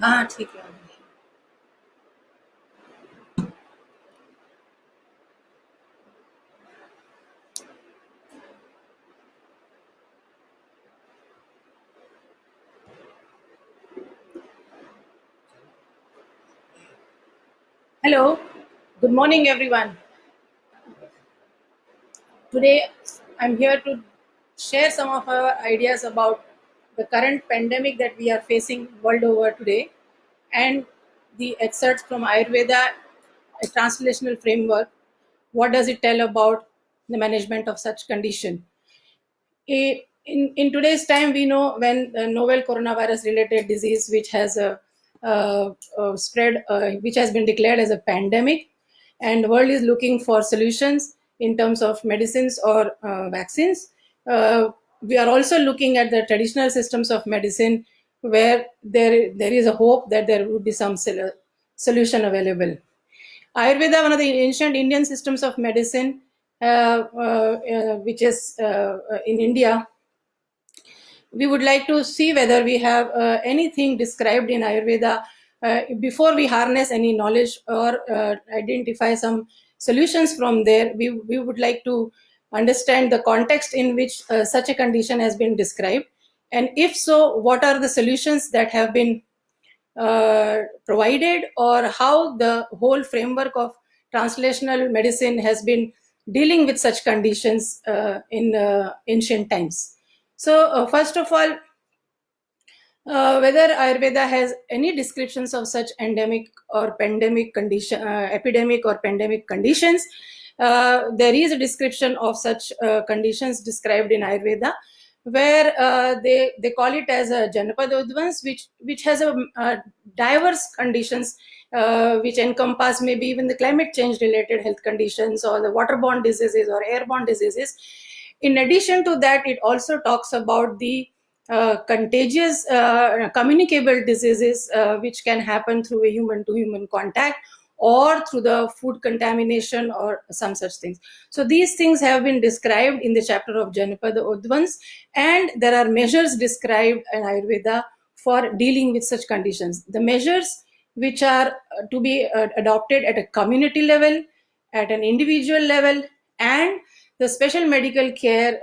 हाँ ठीक है. Hello, good morning everyone. Today I'm here to share some of our ideas about the current pandemic that we are facing world over today and the excerpts from Ayurveda, a translational framework. What does it tell about the management of such condition? In today's time, we know when the novel coronavirus related disease, which has spread, which has been declared as a pandemic, and the world is looking for solutions in terms of medicines or vaccines. We are also looking at the traditional systems of medicine where there is a hope that there would be some solution available. Ayurveda, one of the ancient Indian systems of medicine, which is in India, we would like to see whether we have anything described in Ayurveda before we harness any knowledge or identify some solutions from there. We would like to understand the context in which such a condition has been described. And if so, what are the solutions that have been provided, or how the whole framework of translational medicine has been dealing with such conditions in ancient times. So, first of all, whether Ayurveda has any descriptions of such endemic or pandemic condition, epidemic or pandemic conditions. There is a description of such conditions described in Ayurveda, where they call it as a Janapada Udvans, which has a diverse conditions which encompass maybe even the climate change related health conditions or the waterborne diseases or airborne diseases. In addition to that, it also talks about the contagious communicable diseases which can happen through a human to human contact or through the food contamination or some such things. So these things have been described in the chapter of Janapada Udvans, and there are measures described in Ayurveda for dealing with such conditions. The measures which are to be adopted at a community level, at an individual level, and the special medical care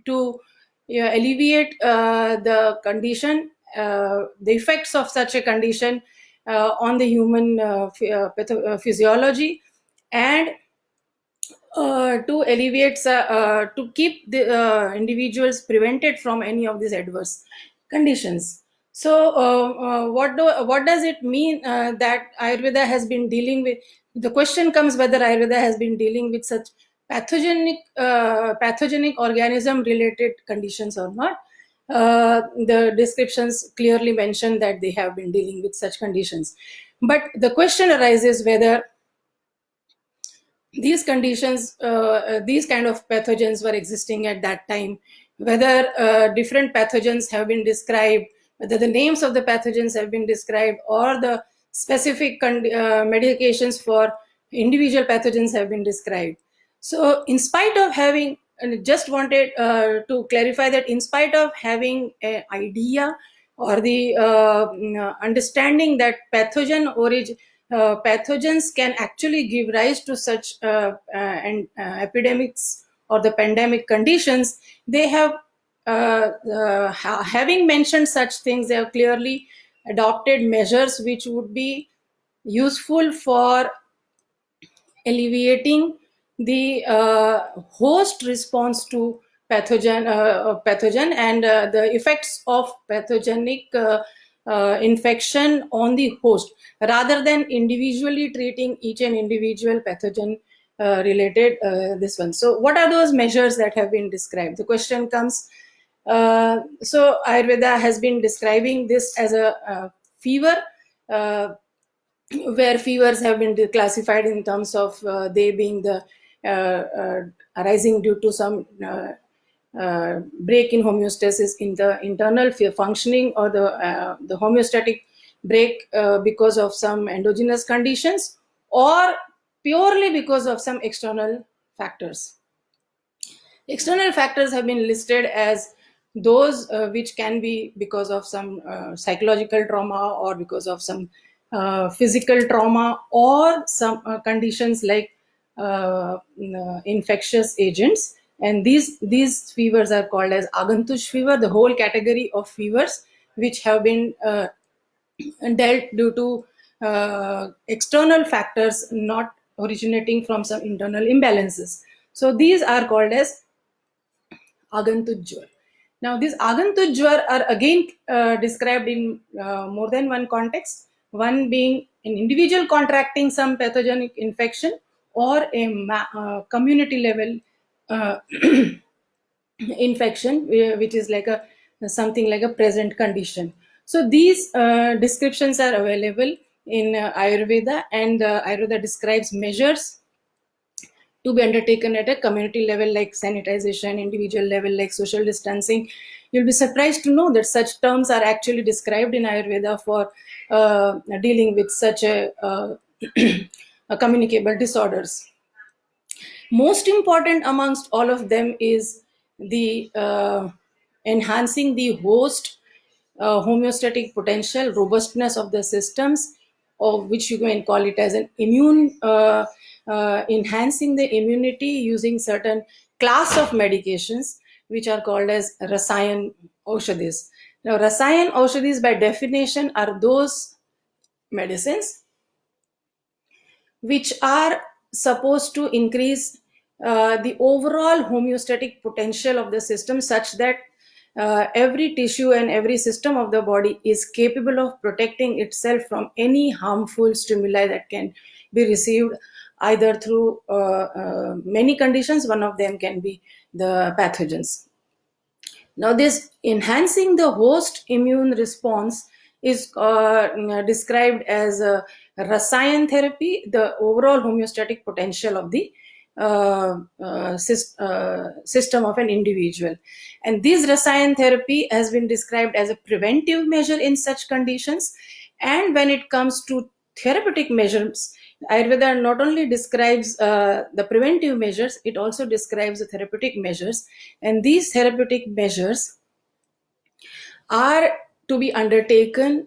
to alleviate the condition, the effects of such a condition on the human physiology, and to alleviate, to keep the individuals prevented from any of these adverse conditions. So, what does it mean that Ayurveda has been dealing with? The question comes whether Ayurveda has been dealing with such pathogenic organism related conditions or not. The descriptions clearly mention that they have been dealing with such conditions, but the question arises whether these conditions, these kind of pathogens were existing at that time, whether different pathogens have been described, whether the names of the pathogens have been described, or the specific medications for individual pathogens have been described. So, in spite of having, and just wanted to clarify that in spite of having an idea or the understanding that pathogens can actually give rise to such epidemics or the pandemic conditions, they have, having mentioned such things, they have clearly adopted measures which would be useful for alleviating the host response to pathogen and the effects of pathogenic infection on the host, rather than individually treating each and individual pathogen related this one. So what are those measures that have been described? The question comes. So Ayurveda has been describing this as a fever, where fevers have been classified in terms of they being the arising due to some break in homeostasis in the internal functioning, or the homeostatic break because of some endogenous conditions, or purely because of some external factors. External factors have been listed as those which can be because of some psychological trauma, or because of some physical trauma, or some conditions like infectious agents. And these fevers are called as Agantush fever, the whole category of fevers which have been dealt due to external factors not originating from some internal imbalances. So these are called as Agantuj Jwar. Now, these Agantuj Jwar are again described in more than one context, one being an individual contracting some pathogenic infection, or a community level infection, which is like a something like a present condition. So these descriptions are available in Ayurveda, and Ayurveda describes measures to be undertaken at a community level, like sanitization, individual level like social distancing. You'll be surprised to know that such terms are actually described in Ayurveda for dealing with such a communicable disorders. Most important amongst all of them is the enhancing the host homeostatic potential, robustness of the systems, or which you can call it as an immune, enhancing the immunity using certain class of medications which are called as Rasayan Aushadhis. Now, Rasayan Aushadhis by definition are those medicines which are supposed to increase the overall homeostatic potential of the system, such that every tissue and every system of the body is capable of protecting itself from any harmful stimuli that can be received either through many conditions. One of them can be the pathogens. Now, this enhancing the host immune response is described as Rasayan therapy, the overall homeostatic potential of the system of an individual. And this Rasayan therapy has been described as a preventive measure in such conditions. And when it comes to therapeutic measures, Ayurveda not only describes the preventive measures, it also describes the therapeutic measures. And these therapeutic measures are to be undertaken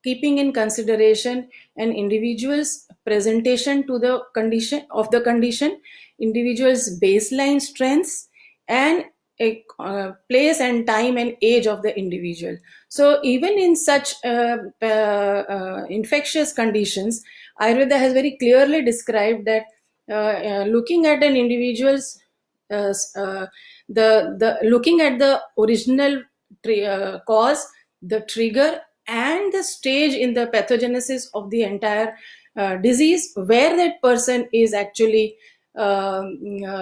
keeping in consideration an individual's presentation to the condition, individual's baseline strengths, and a place and time and age of the individual. So even in such infectious conditions, Ayurveda has very clearly described that looking at an individual's the looking at the original cause, the trigger, and the stage in the pathogenesis of the entire disease, where that person is actually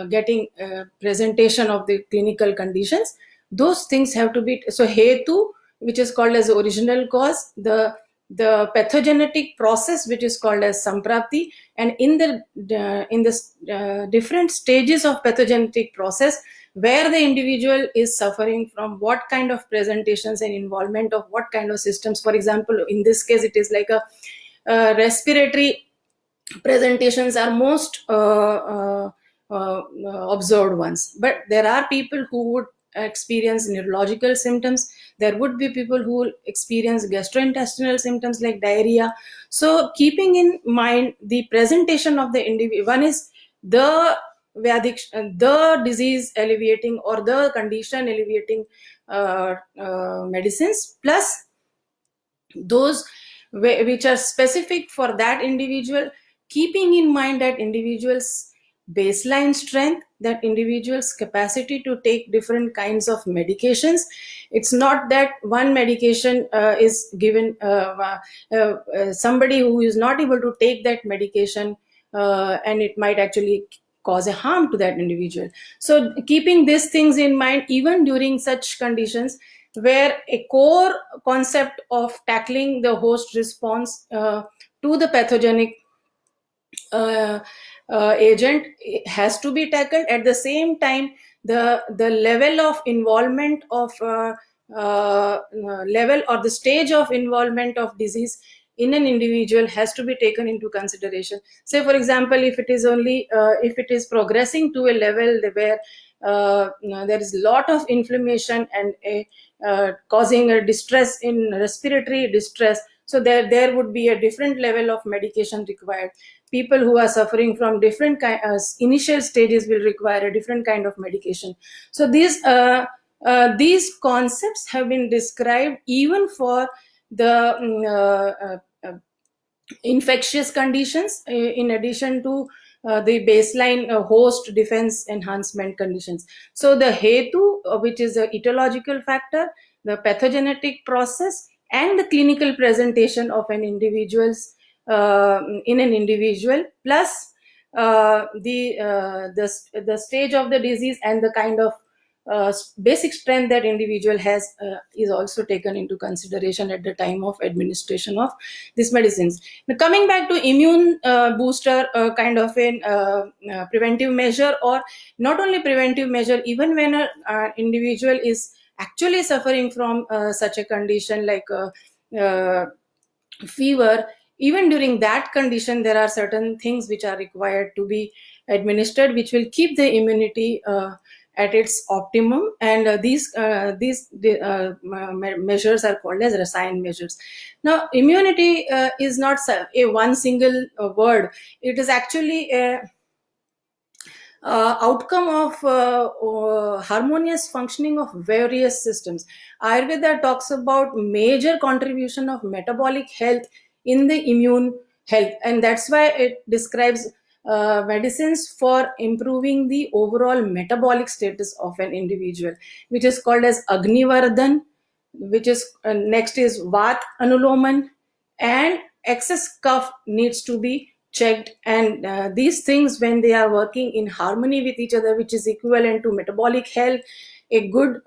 getting presentation of the clinical conditions. Those things have to be, so hetu, which is called as the original cause, the pathogenetic process, which is called as samprapti, and in the different stages of pathogenetic process, where the individual is suffering from what kind of presentations and involvement of what kind of systems. For example, in this case, it is like a respiratory presentations are most observed ones, but there are people who would experience neurological symptoms. There would be people who will experience gastrointestinal symptoms like diarrhea. So keeping in mind the presentation of the individual, one is the the disease alleviating or the condition alleviating medicines, plus those which are specific for that individual, keeping in mind that individual's baseline strength, that individual's capacity to take different kinds of medications. It's not that one medication is given somebody who is not able to take that medication, and it might actually cause a harm to that individual. So keeping these things in mind, even during such conditions where a core concept of tackling the host response to the pathogenic agent has to be tackled, at the same time the level of involvement of level or the stage of involvement of disease in an individual has to be taken into consideration. Say for example, if it is only if it is progressing to a level where there is a lot of inflammation and causing a distress in respiratory distress. So there would be a different level of medication required. People who are suffering from different initial stages will require a different kind of medication. So these concepts have been described even for the infectious conditions, in addition to the baseline host defense enhancement conditions. So the hetu, which is the etiological factor, the pathogenetic process, and the clinical presentation of an individual's in an individual, plus the stage of the disease and the kind of basic strength that individual has is also taken into consideration at the time of administration of these medicines. Now, coming back to immune booster, kind of an preventive measure, or not only preventive measure, even when an individual is actually suffering from such a condition like fever, even during that condition there are certain things which are required to be administered, which will keep the immunity at its optimum, and these measures are called as Rasayan measures. Now, immunity is not a one single word. It is actually a outcome of harmonious functioning of various systems. Ayurveda talks about major contribution of metabolic health in the immune health, and that's why it describes medicines for improving the overall metabolic status of an individual, which is called as Agnivardhan, which is next is Vat Anuloman, and excess cough needs to be checked, and these things, when they are working in harmony with each other, which is equivalent to metabolic health, a good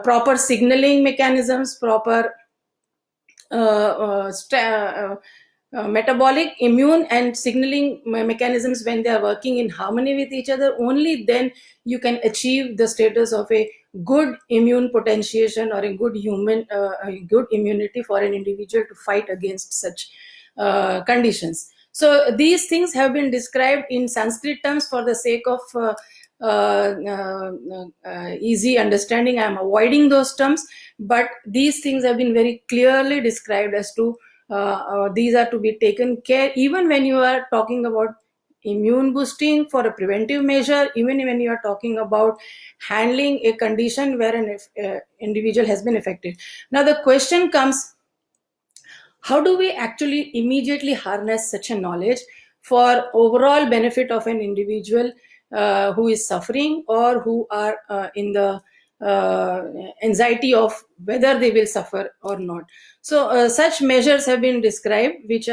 proper signaling mechanisms, proper metabolic, immune and signaling mechanisms, when they are working in harmony with each other, only then you can achieve the status of a good immune potentiation or a good good immunity for an individual to fight against such conditions. So these things have been described in Sanskrit terms for the sake of easy understanding. I am avoiding those terms, but these things have been very clearly described as to these are to be taken care, even when you are talking about immune boosting for a preventive measure, even when you are talking about handling a condition where an individual has been affected. Now the question comes, how do we actually immediately harness such a knowledge for overall benefit of an individual who is suffering, or who are in the anxiety of whether they will suffer or not? So such measures have been described, which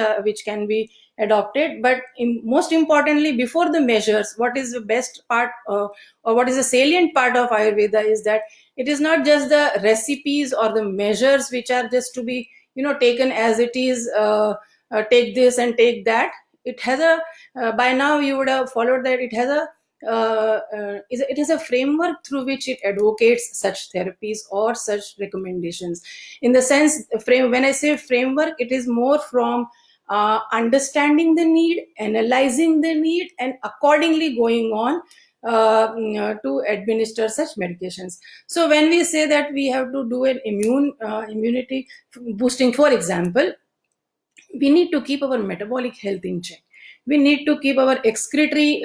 can be adopted, but most importantly, before the measures, what is the best part or what is the salient part of Ayurveda is that it is not just the recipes or the measures which are just to be taken as it is, take this and take that. It has a by now you would have followed that it has a it is a framework through which it advocates such therapies or such recommendations. In the sense, when I say framework, it is more from understanding the need, analyzing the need, and accordingly going on to administer such medications. So when we say that we have to do an immunity boosting, for example, we need to keep our metabolic health in check. We need to keep our excretory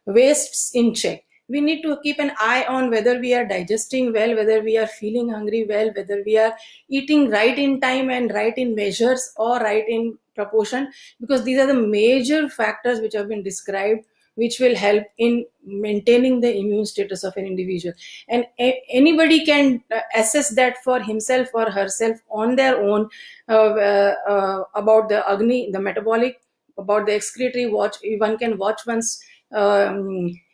wastes in check. We need to keep an eye on whether we are digesting well, whether we are feeling hungry well, whether we are eating right in time and right in measures or right in proportion, because these are the major factors which have been described, which will help in maintaining the immune status of an individual. And anybody can assess that for himself or herself on their own, about the Agni, the metabolic, about the excretory. One can watch one's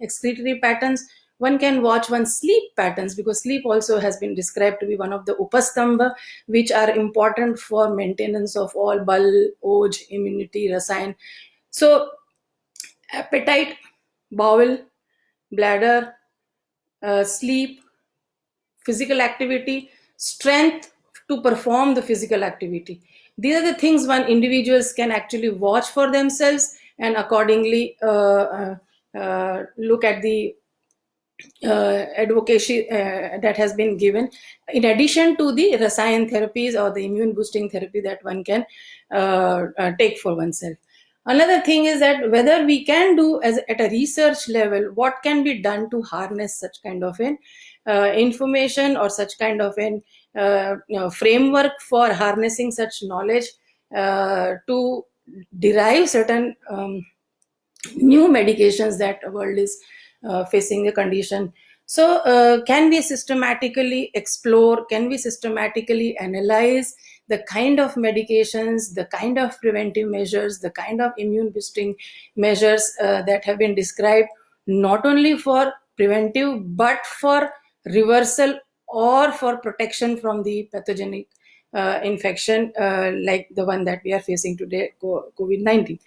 excretory patterns. One can watch one's sleep patterns, because sleep also has been described to be one of the upastamba, which are important for maintenance of all bal, oj, immunity, rasayan. So appetite, bowel, bladder, sleep, physical activity, strength to perform the physical activity. These are the things one individuals can actually watch for themselves, and accordingly look at the advocacy that has been given, in addition to the Rasayan therapies or the immune boosting therapy that one can take for oneself. Another thing is that whether we can do as at a research level, what can be done to harness such kind of an information or such kind of an framework for harnessing such knowledge to derive certain new medications that the world is facing the condition. So can we systematically explore, can we systematically analyze the kind of medications, the kind of preventive measures, the kind of immune boosting measures that have been described, not only for preventive but for reversal or for protection from the pathogenic infection like the one that we are facing today, COVID-19.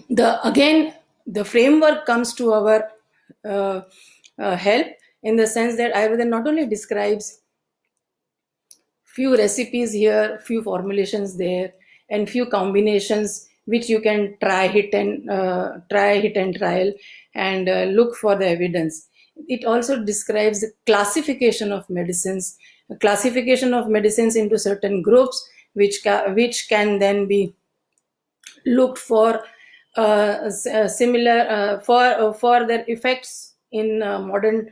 The framework comes to our help in the sense that Ayurveda not only describes few recipes here, few formulations there, and few combinations which you can try, hit and trial, and look for the evidence. It also describes the classification of medicines, into certain groups, which can then be looked for similar for their effects in modern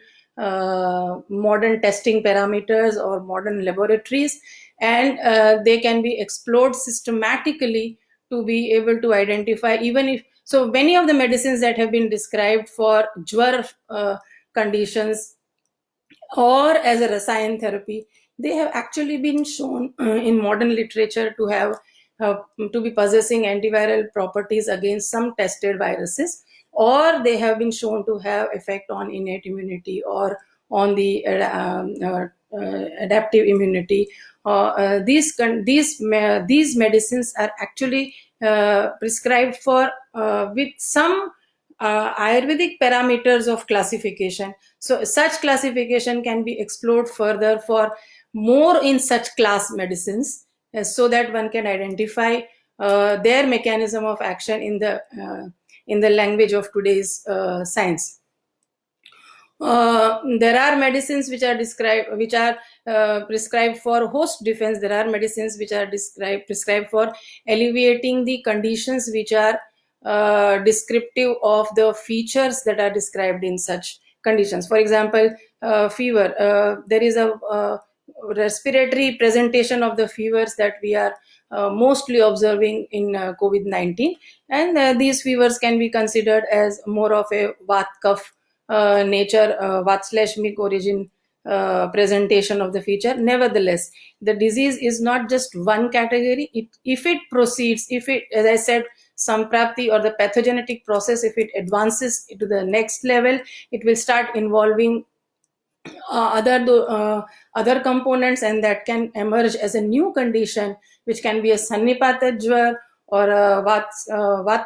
testing parameters or modern laboratories, and they can be explored systematically to be able to identify. Even if so, many of the medicines that have been described for Jwar conditions or as a Rasayan therapy, they have actually been shown in modern literature to have to be possessing antiviral properties against some tested viruses, or they have been shown to have effect on innate immunity or on the adaptive immunity. These medicines are actually prescribed for with some Ayurvedic parameters of classification. So such classification can be explored further for more in such class medicines, so that one can identify their mechanism of action in the language of today's science. There are medicines which are prescribed for host defense. There are medicines which are prescribed for alleviating the conditions which are descriptive of the features that are described in such conditions. For example, fever. There is a respiratory presentation of the fevers that we are mostly observing in COVID-19, and these fevers can be considered as more of a Vat Kaph nature, Vat/Mic origin presentation of the feature. Nevertheless, the disease is not just one category. If it proceeds, as I said, Samprapti or the pathogenetic process, if it advances to the next level, it will start involving other components, and that can emerge as a new condition, which can be a Sannipata Jwar or a Vat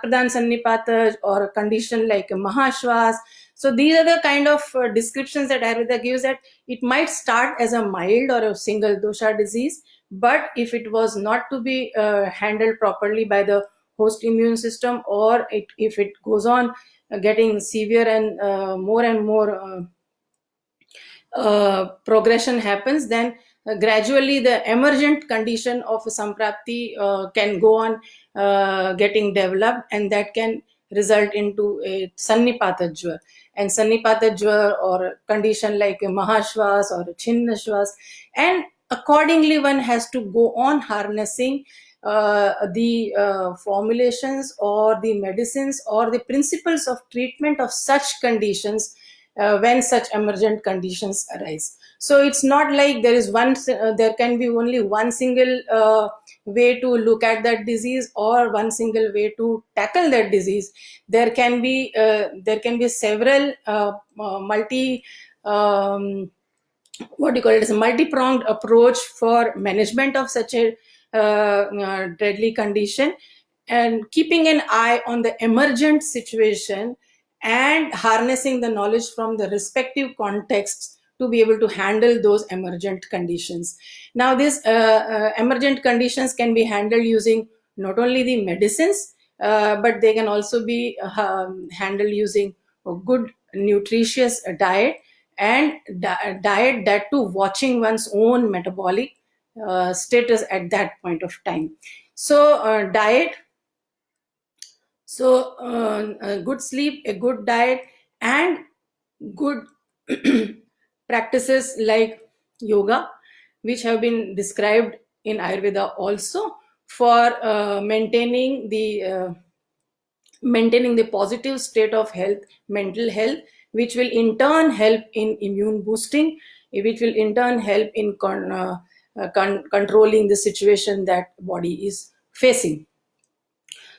Pradhan Sannipata, or a condition like a Mahashwas. So these are the kind of descriptions that Ayurveda gives, that it might start as a mild or a single dosha disease, but if it was not to be handled properly by the host immune system, or if it goes on getting severe and more progression happens, then gradually the emergent condition of Samprapti can go on getting developed, and that can result into a Sannipata Jwar. And Sannipata Jwar, or a condition like a Mahashwas or a Chinnashwas, and accordingly one has to go on harnessing the formulations or the medicines or the principles of treatment of such conditions when such emergent conditions arise. So it's not like there can be only one single way to look at that disease, or one single way to tackle that disease. There can be several multi what do you call it, as a multi-pronged approach for management of such a deadly condition, and keeping an eye on the emergent situation and harnessing the knowledge from the respective contexts to be able to handle those emergent conditions. Now, these emergent conditions can be handled using not only the medicines, but they can also be handled using good nutritious diet, and diet that too watching one's own metabolic status at that point of time. So diet, so a good sleep, a good diet, and good practices like yoga, which have been described in Ayurveda also, for maintaining the positive state of health, mental health, which will in turn help in immune boosting, which will in turn help in controlling the situation that body is facing.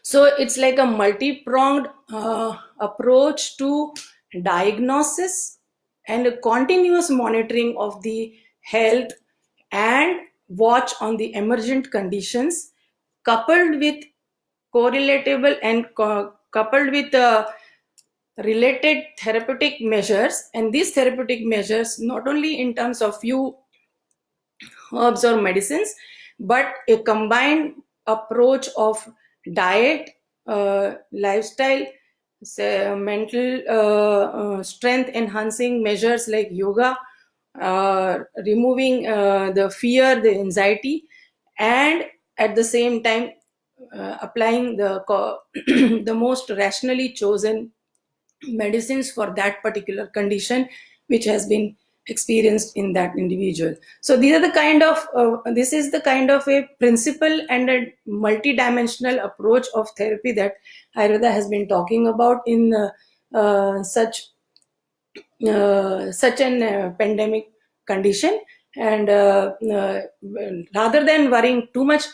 So it's like a multi-pronged approach to diagnosis and a continuous monitoring of the health, and watch on the emergent conditions, coupled with correlatable and coupled with related therapeutic measures. And these therapeutic measures, not only in terms of few herbs or medicines, but a combined approach of diet, lifestyle, mental strength enhancing measures like yoga, removing the fear, the anxiety, and at the same time applying the most rationally chosen medicines for that particular condition which has been experienced in that individual. So these are the kind of this is the kind of a principle and a multidimensional approach of therapy that Ayurveda has been talking about in such an pandemic condition. And rather than worrying too much,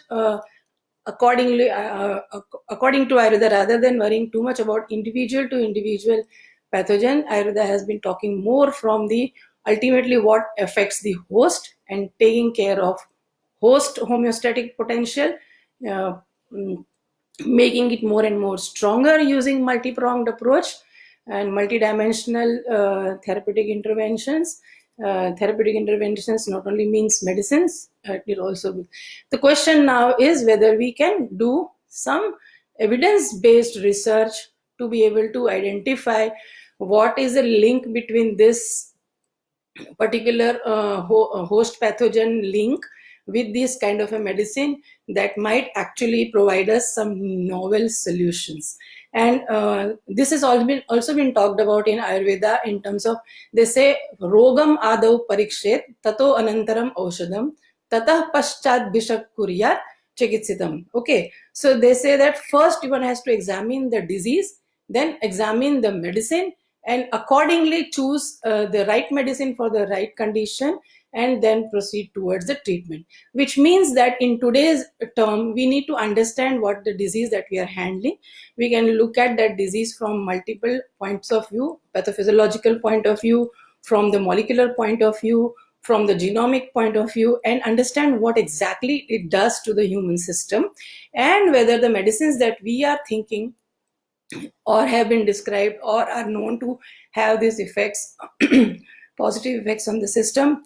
according to Ayurveda, rather than worrying too much about individual to individual pathogen, Ayurveda has been talking more from the ultimately what affects the host, and taking care of host homeostatic potential, uh, mm, making it more and more stronger using multi-pronged approach and multidimensional therapeutic interventions. Therapeutic interventions not only means medicines, it also the question now is whether we can do some evidence-based research to be able to identify what is the link between this particular host pathogen link with this kind of a medicine that might actually provide us some novel solutions. And this has also been talked about in Ayurveda in terms of, they say, rogam adau parikshet tato anantaram aushadam tatah paschat bishak kuryat chikitsitam. Okay, so they say that first one has to examine the disease, then examine the medicine, and accordingly choose the right medicine for the right condition, and then proceed towards the treatment. Which means that in today's term, we need to understand what the disease that we are handling. We can look at that disease from multiple points of view: pathophysiological point of view, from the molecular point of view, from the genomic point of view, and understand what exactly it does to the human system, and whether the medicines that we are thinking or have been described or are known to have these effects, positive effects on the system,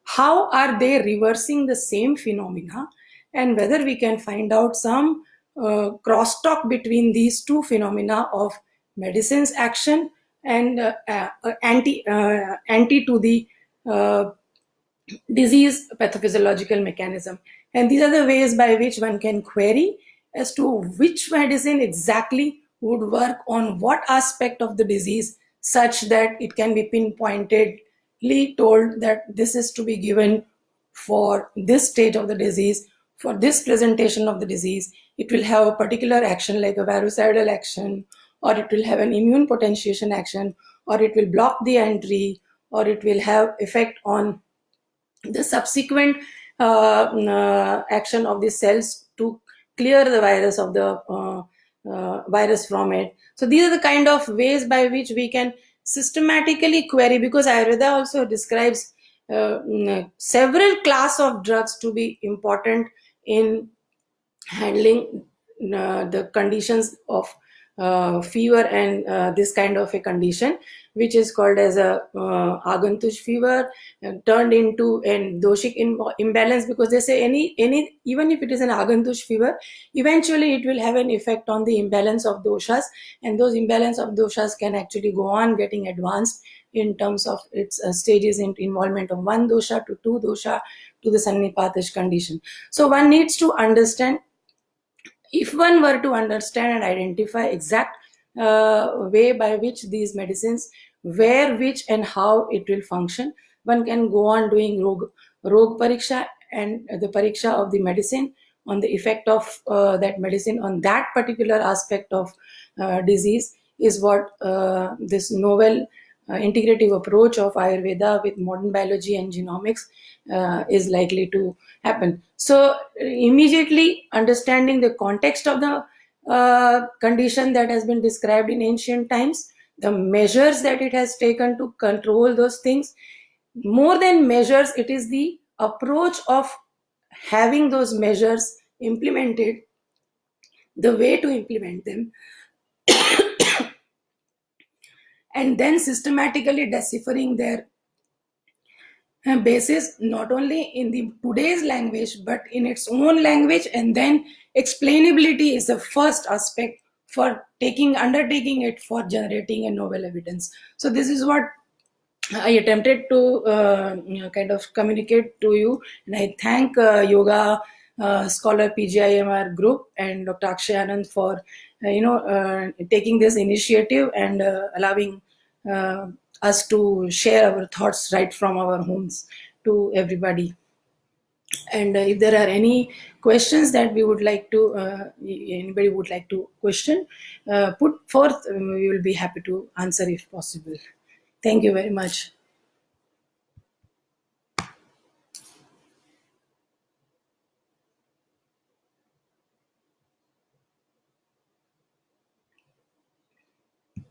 how are they reversing the same phenomena, and whether we can find out some crosstalk between these two phenomena of medicine's action and anti to the uh, disease pathophysiological mechanism. And these are the ways by which one can query as to which medicine exactly would work on what aspect of the disease, such that it can be pinpointedly told that this is to be given for this stage of the disease, for this presentation of the disease. It will have a particular action like a virucidal action, or it will have an immune potentiation action, or it will block the entry, or it will have effect on the subsequent action of the cells to clear the virus of the virus from it. So these are the kind of ways by which we can systematically query, because Ayurveda also describes several class of drugs to be important in handling the conditions of fever and this kind of a condition, which is called as a agantush fever, turned into an doshic imbalance, because they say any even if it is an agantush fever, eventually it will have an effect on the imbalance of doshas, and those imbalance of doshas can actually go on getting advanced in terms of its stages in involvement of one dosha to two dosha to the sannipatish condition. So one needs to understand, if one were to understand and identify exact way by which these medicines, where, which, and how it will function, one can go on doing rog pariksha and the pariksha of the medicine on the effect of that medicine on that particular aspect of disease, is what this novel integrative approach of Ayurveda with modern biology and genomics is likely to happen. So, immediately understanding the context of the condition that has been described in ancient times, the measures that it has taken to control those things, more than measures, it is the approach of having those measures implemented, the way to implement them, and then systematically deciphering their basis, not only in the today's language but in its own language, and then explainability is the first aspect for undertaking it, for generating a novel evidence. So this is what I attempted to kind of communicate to you, and I thank yoga scholar PGIMR group and Dr. Akshay Anand for taking this initiative and allowing us to share our thoughts right from our homes to everybody. And if there are any questions that we would like to, anybody would like to question, put forth, we will be happy to answer if possible. Thank you very much.